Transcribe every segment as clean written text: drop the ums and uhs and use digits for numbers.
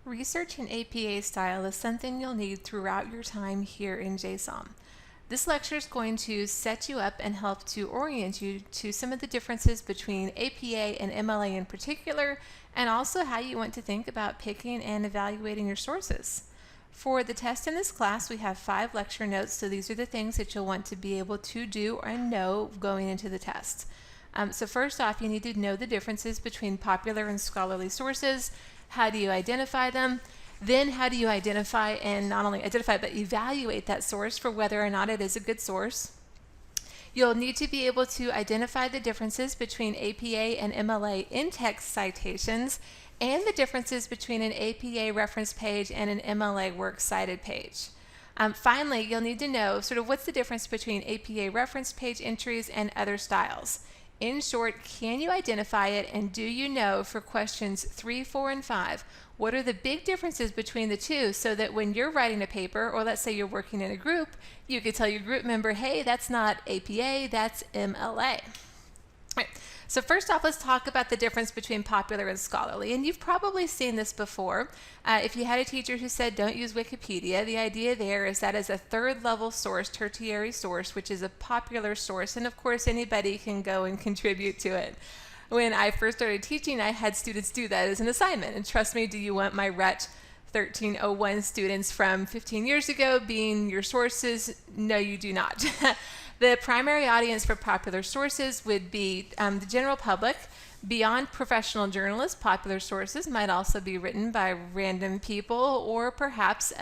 Research in APA style is something you'll need throughout your time here in JSOM. This lecture is going to set you up and help to orient you to some of the differences between APA and MLA in particular, and also how you want to think about picking and evaluating your sources. For the test in this class, we have 5 lecture notes, so these are the things that you'll want to be able to do and know going into the test. So first off, you need to know the differences between popular and scholarly sources. How do you identify them? Then how do you identify and not only identify but evaluate that source for whether or not it is a good source? You'll need to be able to identify the differences between APA and MLA in-text citations and the differences between an APA reference page and an MLA works cited page. Finally, you'll need to know sort of what's the difference between APA reference page entries and other styles. In short, can you identify it, and do you know for questions 3, 4, and 5, what are the big differences between the two, so that when you're writing a paper, or let's say you're working in a group, you could tell your group member, hey, that's not APA, that's MLA. Right. So first off, let's talk about the difference between popular and scholarly. And you've probably seen this before. If you had a teacher who said don't use Wikipedia, the idea there is that as a third level source, tertiary source, which is a popular source, and of course anybody can go and contribute to it. When I first started teaching, I had students do that as an assignment. And trust me, do you want my RET 1301 students from 15 years ago being your sources? No, you do not. The primary audience for popular sources would be the general public. Beyond professional journalists, popular sources might also be written by random people or perhaps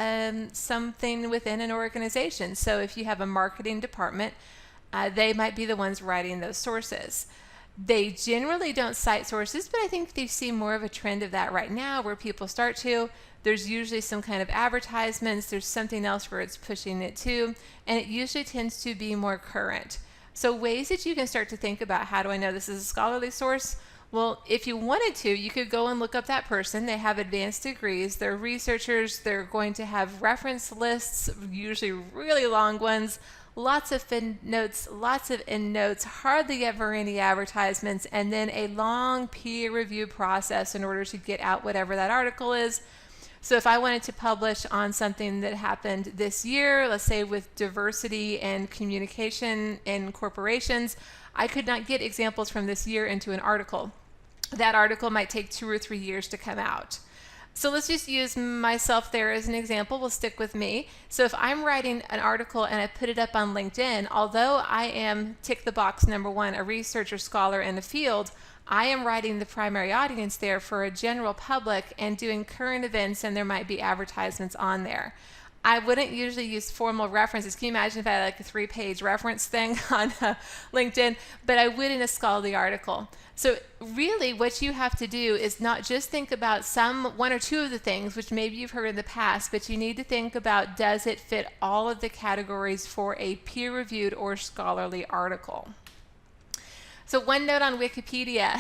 something within an organization. So if you have a marketing department, they might be the ones writing those sources. They generally don't cite sources, but I think they see more of a trend of that right now where people start to. There's usually some kind of advertisements, there's something else where it's pushing it to, and it usually tends to be more current. So ways that you can start to think about, how do I know this is a scholarly source? Well, if you wanted to, you could go and look up that person. They have advanced degrees, they're researchers, they're going to have reference lists, usually really long ones, lots of footnotes, lots of endnotes, hardly ever any advertisements, and then a long peer review process in order to get out whatever that article is. So if I wanted to publish on something that happened this year, let's say with diversity and communication in corporations, I could not get examples from this year into an article. That article might take 2 or 3 years to come out. So let's just use myself there as an example. We'll stick with me. So if I'm writing an article and I put it up on LinkedIn, although I am, tick the box number 1, a researcher, scholar in a field, I am writing the primary audience there for a general public and doing current events, and there might be advertisements on there. I wouldn't usually use formal references. Can you imagine if I had like a 3-page reference thing on LinkedIn? But I would in a scholarly article. So really what you have to do is not just think about 1 or 2 of the things, which maybe you've heard in the past, but you need to think about, does it fit all of the categories for a peer-reviewed or scholarly article? So one note on Wikipedia,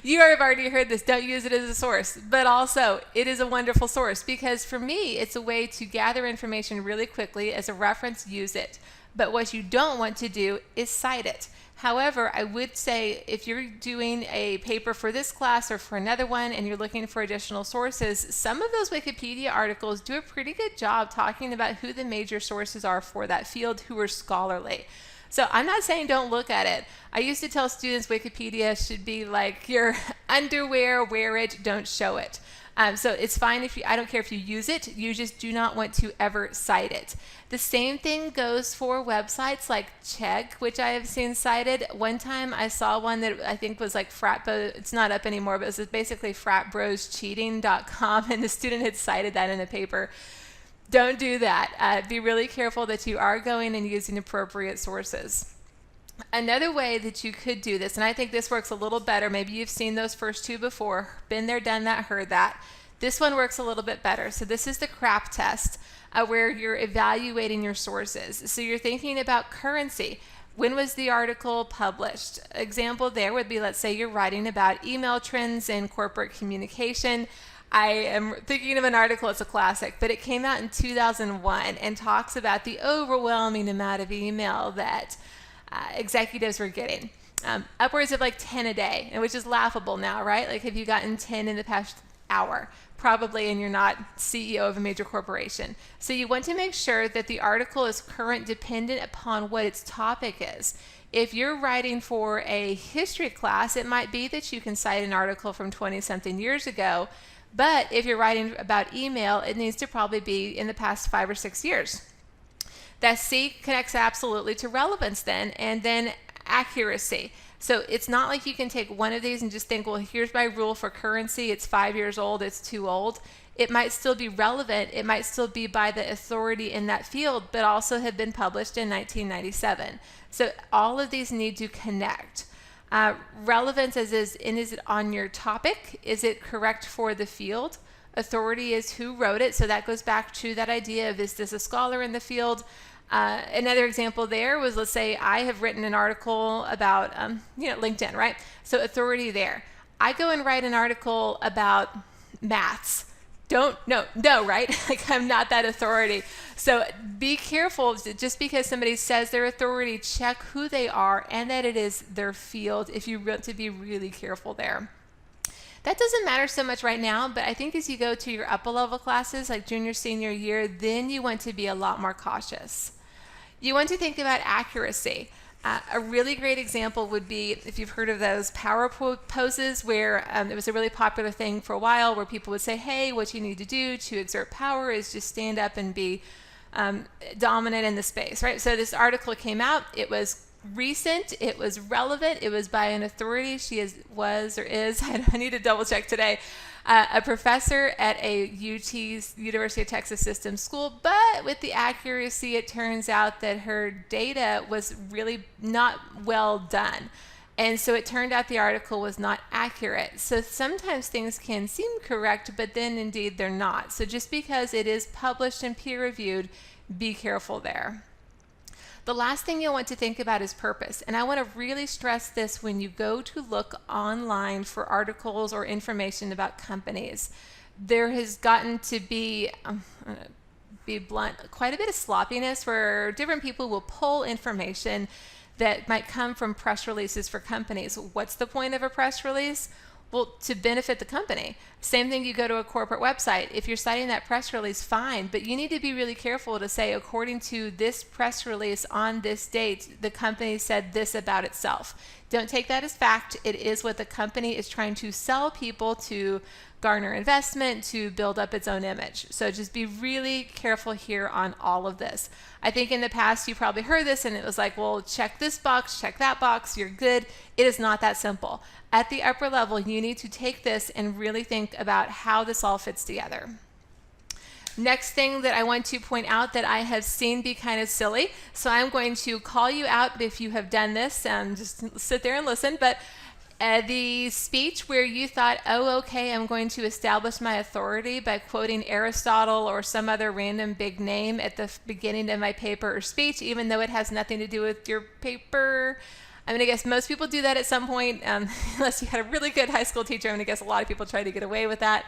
you have already heard this, don't use it as a source, but also it is a wonderful source because for me, it's a way to gather information really quickly. As a reference, use it. But what you don't want to do is cite it. However, I would say if you're doing a paper for this class or for another one and you're looking for additional sources, some of those Wikipedia articles do a pretty good job talking about who the major sources are for that field who are scholarly. So I'm not saying don't look at it. I used to tell students Wikipedia should be like your underwear, wear it, don't show it. So it's fine if I don't care if you use it, you just do not want to ever cite it. The same thing goes for websites like Chegg, which I have seen cited. One time I saw one that I think was like it's not up anymore, but it was basically fratbroscheating.com, and the student had cited that in a paper. Don't do that. Be really careful that you are going and using appropriate sources. Another way that you could do this, and I think this works a little better, maybe you've seen those first 2 before, been there, done that, heard that. This one works a little bit better. So this is the CRAAP test where you're evaluating your sources. So you're thinking about currency. When was the article published? Example there would be, let's say you're writing about email trends in corporate communication. I am thinking of an article, it's a classic, but it came out in 2001 and talks about the overwhelming amount of email that executives were getting. Upwards of like 10 a day, and which is laughable now, right? Like, have you gotten 10 in the past hour, probably, and you're not CEO of a major corporation. So you want to make sure that the article is current dependent upon what its topic is. If you're writing for a history class, it might be that you can cite an article from 20-something years ago, but if you're writing about email, it needs to probably be in the past 5 or 6 years. That C connects absolutely to relevance then, and then accuracy. So it's not like you can take one of these and just think, well, here's my rule for currency. It's 5 years old. It's too old. It might still be relevant. It might still be by the authority in that field, but also have been published in 1997. So all of these need to connect. Relevance is it on your topic? Is it correct for the field? Authority is who wrote it. So that goes back to that idea of, is this a scholar in the field? Another example there was, let's say I have written an article about LinkedIn, right? So authority there. I go and write an article about maths. No, right? Like, I'm not that authority. So be careful. Just because somebody says their authority, check who they are and that it is their field, if you want to be really careful there. That doesn't matter so much right now, but I think as you go to your upper level classes, like junior, senior year, then you want to be a lot more cautious. You want to think about accuracy. A really great example would be, if you've heard of those power poses, where it was a really popular thing for a while, where people would say, hey, what you need to do to exert power is just stand up and be dominant in the space, right? So this article came out. It was recent, it was relevant, it was by an authority. She was I need to double check today, a professor at a UT's University of Texas System School, but with the accuracy, it turns out that her data was really not well done. And so it turned out the article was not accurate. So sometimes things can seem correct, but then indeed they're not. So just because it is published and peer reviewed, be careful there. The last thing you'll want to think about is purpose. And I want to really stress this when you go to look online for articles or information about companies. There has gotten to be, blunt, quite a bit of sloppiness where different people will pull information that might come from press releases for companies. What's the point of a press release? Well, to benefit the company. Same thing, you go to a corporate website. If you're citing that press release, fine, but you need to be really careful to say, according to this press release on this date, the company said this about itself. Don't take that as fact. It is what the company is trying to sell people to garner investment, to build up its own image. So just be really careful here on all of this. I think in the past you probably heard this and it was like, well, check this box, check that box, you're good. It is not that simple. At the upper level, you need to take this and really think about how this all fits together. Next thing that I want to point out that I have seen be kind of silly, so I'm going to call you out if you have done this, just sit there and listen, but the speech where you thought, oh, okay, I'm going to establish my authority by quoting Aristotle or some other random big name at the beginning of my paper or speech, even though it has nothing to do with your paper. I'm going to guess most people do that at some point, unless you had a really good high school teacher. I'm going to guess a lot of people try to get away with that.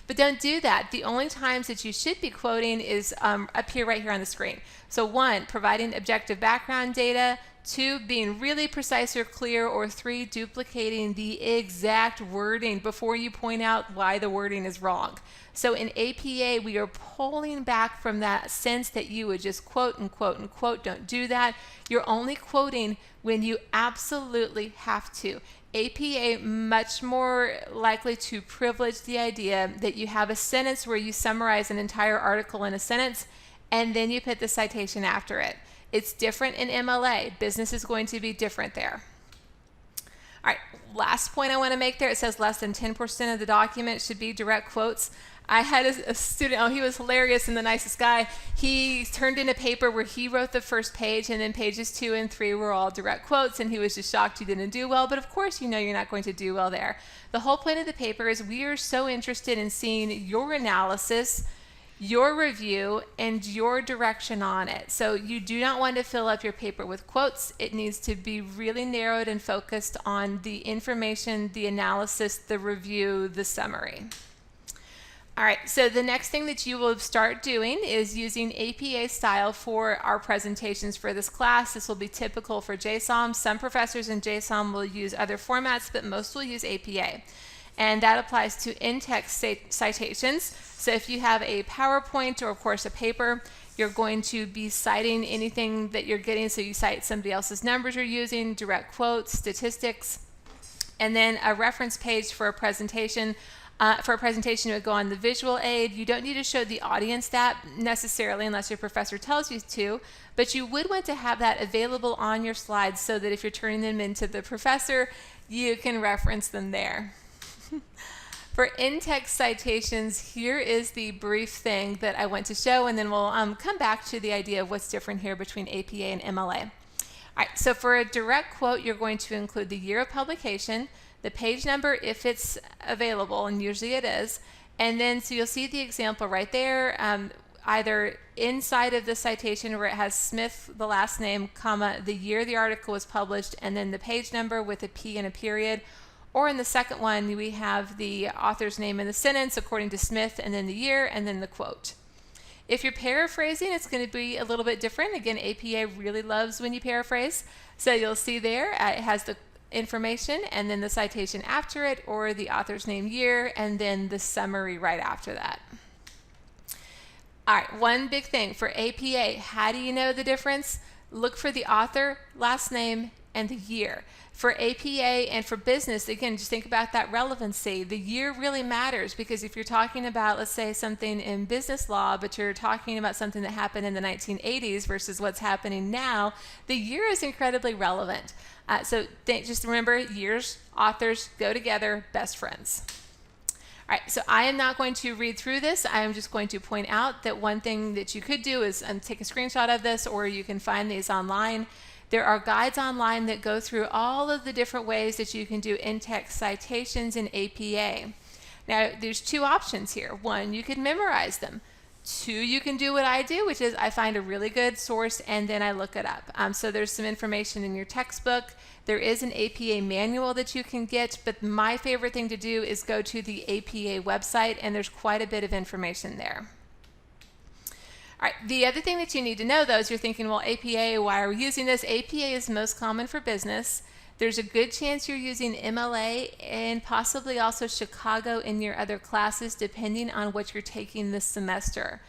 But don't do that. The only times that you should be quoting is up here, right here on the screen. So 1, providing objective background data. 2, being really precise or clear. Or 3, duplicating the exact wording before you point out why the wording is wrong. So in APA, we are pulling back from that sense that you would just quote and quote and quote. Don't do that. You're only quoting when you absolutely have to. APA much more likely to privilege the idea that you have a sentence where you summarize an entire article in a sentence and then you put the citation after it. It's different in MLA. Business is going to be different there. All right, last point I want to make there, it says less than 10% of the document should be direct quotes. I had a student, oh, he was hilarious and the nicest guy. He turned in a paper where he wrote the first page and then pages 2 and 3 were all direct quotes, and he was just shocked he didn't do well. But of course, you know you're not going to do well there. The whole point of the paper is we are so interested in seeing your analysis, your review, and your direction on it. So you do not want to fill up your paper with quotes. It needs to be really narrowed and focused on the information, the analysis, the review, the summary. All right, so the next thing that you will start doing is using APA style for our presentations for this class. This will be typical for JSOM. Some professors in JSOM will use other formats, but most will use APA. and that applies to in-text citations. So if you have a PowerPoint or, of course, a paper, you're going to be citing anything that you're getting. So you cite somebody else's numbers you're using, direct quotes, statistics, and then a reference page for a presentation. For a presentation, it would go on the visual aid. You don't need to show the audience that necessarily unless your professor tells you to, but you would want to have that available on your slides so that if you're turning them into the professor, you can reference them there. For in-text citations, here is the brief thing that I want to show, and then we'll come back to the idea of what's different here between APA and MLA. All right, so for a direct quote, you're going to include the year of publication, the page number if it's available, and usually it is, and then so you'll see the example right there, either inside of the citation where it has Smith, the last name, comma, the year the article was published, and then the page number with a P and a period, or in the second one, we have the author's name in the sentence according to Smith, and then the year, and then the quote. If you're paraphrasing, it's going to be a little bit different. Again, APA really loves when you paraphrase. So you'll see there, it has the information, and then the citation after it, or the author's name, year, and then the summary right after that. All right, one big thing for APA, how do you know the difference? Look for the author, last name, and the year. For APA and for business, again, just think about that relevancy. The year really matters because if you're talking about, let's say, something in business law, but you're talking about something that happened in the 1980s versus what's happening now, the year is incredibly relevant. So just remember, years, authors go together, best friends. All right, so I am not going to read through this. I am just going to point out that one thing that you could do is take a screenshot of this, or you can find these online. There are guides online that go through all of the different ways that you can do in-text citations in APA. Now, there's two options here. One, you can memorize them. Two, you can do what I do, which is I find a really good source and then I look it up. So there's some information in your textbook. There is an APA manual that you can get, but my favorite thing to do is go to the APA website, and there's quite a bit of information there. All right, the other thing that you need to know, though, is you're thinking, well, APA, why are we using this? APA is most common for business. There's a good chance you're using MLA and possibly also Chicago in your other classes, depending on what you're taking this semester.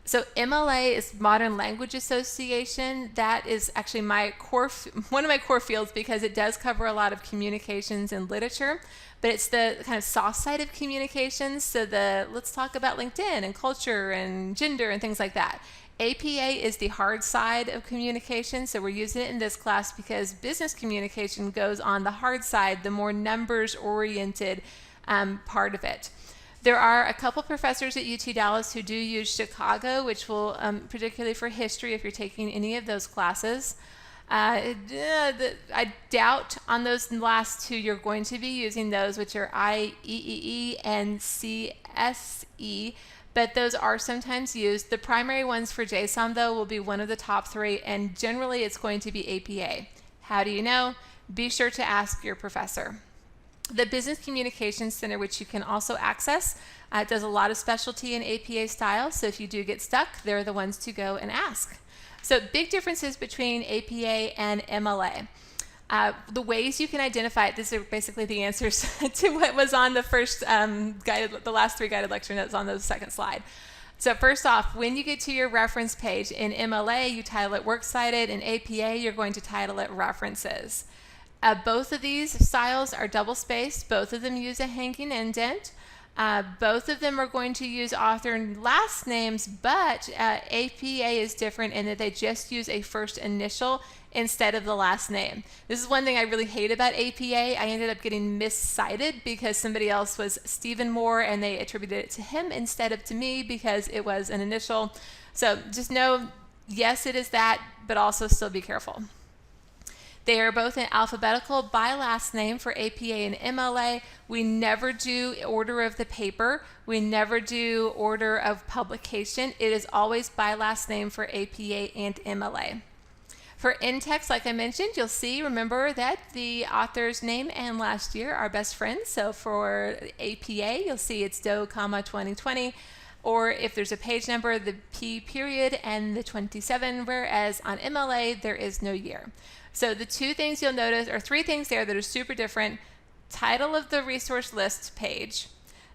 So MLA is Modern Language Association. That is actually one of my core fields because it does cover a lot of communications and literature, but it's the kind of soft side of communications. So let's talk about LinkedIn and culture and gender and things like that. APA is the hard side of communication, so we're using it in this class because business communication goes on the hard side, the more numbers-oriented part of it. There are a couple professors at UT Dallas who do use Chicago, which will, particularly for history, if you're taking any of those classes. I doubt on those last two you're going to be using those, which are IEEE and CSE, but those are sometimes used. The primary ones for JSOM, though, will be one of the top three, and generally it's going to be APA. How do you know? Be sure to ask your professor. The Business Communications Center, which you can also access, does a lot of specialty in APA style, so if you do get stuck, they're the ones to go and ask. So big differences between APA and MLA. The ways you can identify it, these are basically the answers to what was on the first the last three guided lecture notes on the second slide. So first off, when you get to your reference page, in MLA, you title it Works Cited. In APA, you're going to title it References. Both of these styles are double-spaced. Both of them use a hanging indent. Both of them are going to use author and last names, but APA is different in that they just use a first initial instead of the last name. This is one thing I really hate about APA. I ended up getting miscited because somebody else was Stephen Moore and they attributed it to him instead of to me because it was an initial. So just know, yes, it is that, but also still be careful. They are both in alphabetical by last name for APA and MLA. We never do order of the paper. We never do order of publication. It is always by last name for APA and MLA. For in-text, like I mentioned, you'll see, remember that the author's name and last year are best friends. So for APA, you'll see it's Doe, 2020. Or if there's a page number, the P period and the 27, whereas on MLA, there is no year. So the two things you'll notice, or three things there that are super different: title of the resource list page,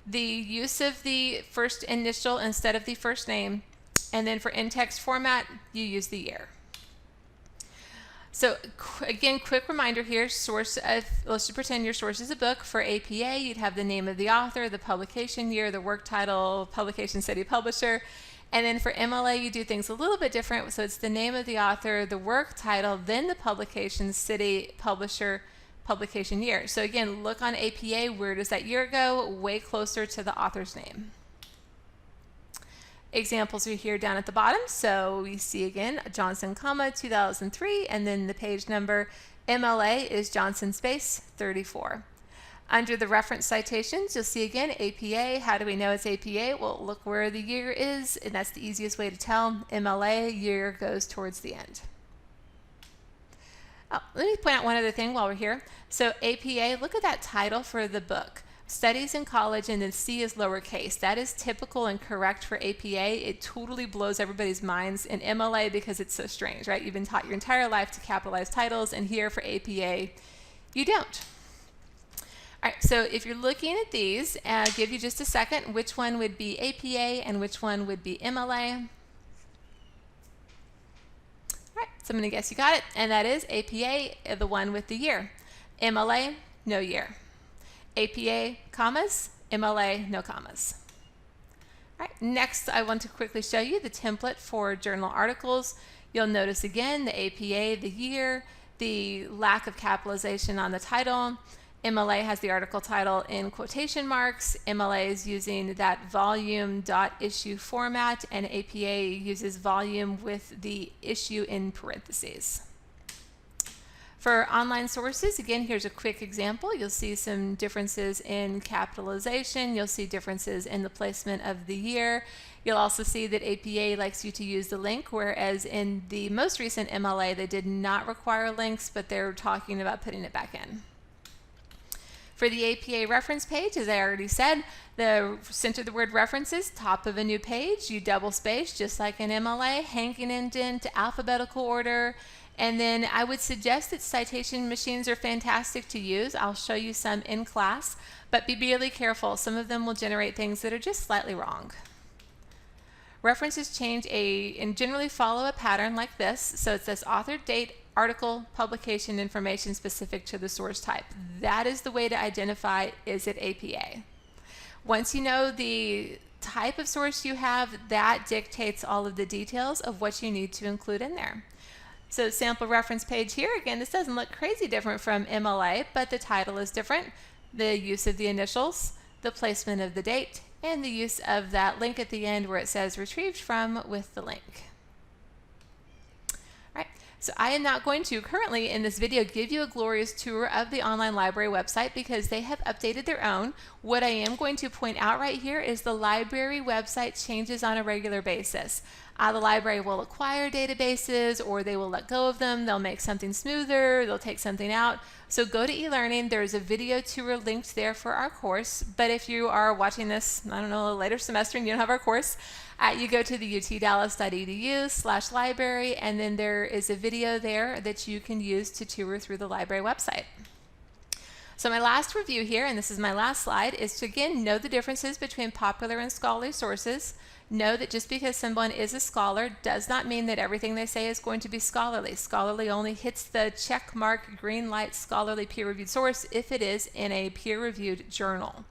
the use of the first initial instead of the first name, and then for in-text format, you use the year. So again, quick reminder here, let's just pretend your source is a book. For APA, you'd have the name of the author, the publication year, the work title, publication city, publisher. And then for MLA, you do things a little bit different. So it's the name of the author, the work title, then the publication city, publisher, publication year. So again, look on APA, where does that year go? Way closer to the author's name. Examples are here down at the bottom. So we see again Johnson, 2003, and then the page number. MLA is Johnson space 34. Under the reference citations, you'll see again APA. How do we know it's APA? Well, look where the year is, and that's the easiest way to tell. MLA, year goes towards the end. Oh, let me point out one other thing while we're here. So APA, look at that title for the book. Studies in college, and then C is lowercase. That is typical and correct for APA. It totally blows everybody's minds in MLA because it's so strange, right? You've been taught your entire life to capitalize titles, and here for APA, you don't. All right, so if you're looking at these, I'll give you just a second, which one would be APA and which one would be MLA. All right, so I'm going to guess you got it, and that is APA, the one with the year. MLA, no year. APA, commas, MLA, no commas. All right, next I want to quickly show you the template for journal articles. You'll notice again the APA, the year, the lack of capitalization on the title. MLA has the article title in quotation marks. MLA is using that volume.issue format, and APA uses volume with the issue in parentheses. For online sources, again, here's a quick example. You'll see some differences in capitalization. You'll see differences in the placement of the year. You'll also see that APA likes you to use the link, whereas in the most recent MLA, they did not require links, but they're talking about putting it back in. For the APA reference page, as I already said, center the word references, top of a new page, you double space, just like in MLA, hanging indent, alphabetical order. And then I would suggest that citation machines are fantastic to use. I'll show you some in class, but be really careful. Some of them will generate things that are just slightly wrong. References change and generally follow a pattern like this. So it says author, date, article, publication information specific to the source type. That is the way to identify, is it APA? Once you know the type of source you have, that dictates all of the details of what you need to include in there. So sample reference page here, again, this doesn't look crazy different from MLA, but the title is different. The use of the initials, the placement of the date, and the use of that link at the end where it says retrieved from with the link. All right, so I am not going to currently in this video give you a glorious tour of the online library website because they have updated their own. What I am going to point out right here is the library website changes on a regular basis. The library will acquire databases, or they will let go of them. They'll make something smoother. They'll take something out. So go to eLearning. There's a video tour linked there for our course. But if you are watching this, I don't know, a later semester and you don't have our course, you go to the utdallas.edu/library, and then there is a video there that you can use to tour through the library website. So my last review here, and this is my last slide, is to again know the differences between popular and scholarly sources. Know that just because someone is a scholar does not mean that everything they say is going to be scholarly. Scholarly only hits the check mark, green light, scholarly peer-reviewed source if it is in a peer-reviewed journal.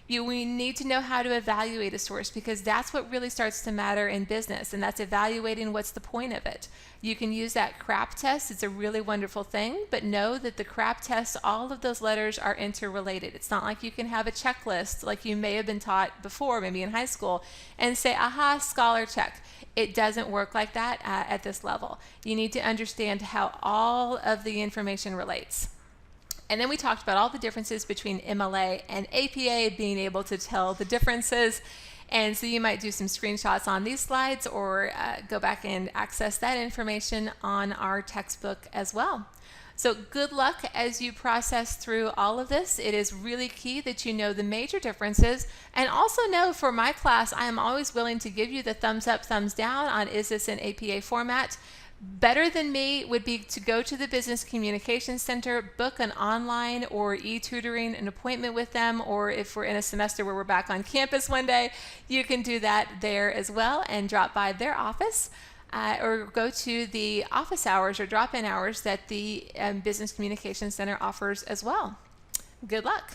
We need to know how to evaluate a source because that's what really starts to matter in business, and that's evaluating what's the point of it. You can use that CRAAP test. It's a really wonderful thing, but know that the CRAAP test, all of those letters are interrelated. It's not like you can have a checklist like you may have been taught before, maybe in high school, and say, aha, scholar check. It doesn't work like that at this level. You need to understand how all of the information relates. And then we talked about all the differences between MLA and APA, being able to tell the differences. And so you might do some screenshots on these slides or go back and access that information on our textbook as well. So good luck as you process through all of this. It is really key that you know the major differences, and also know for my class, I am always willing to give you the thumbs up, thumbs down on is this an APA format. Better than me would be to go to the Business Communications Center, book an online or e-tutoring an appointment with them, or if we're in a semester where we're back on campus one day, you can do that there as well and drop by their office. Or go to the office hours or drop-in hours that the Business Communications Center offers as well. Good luck.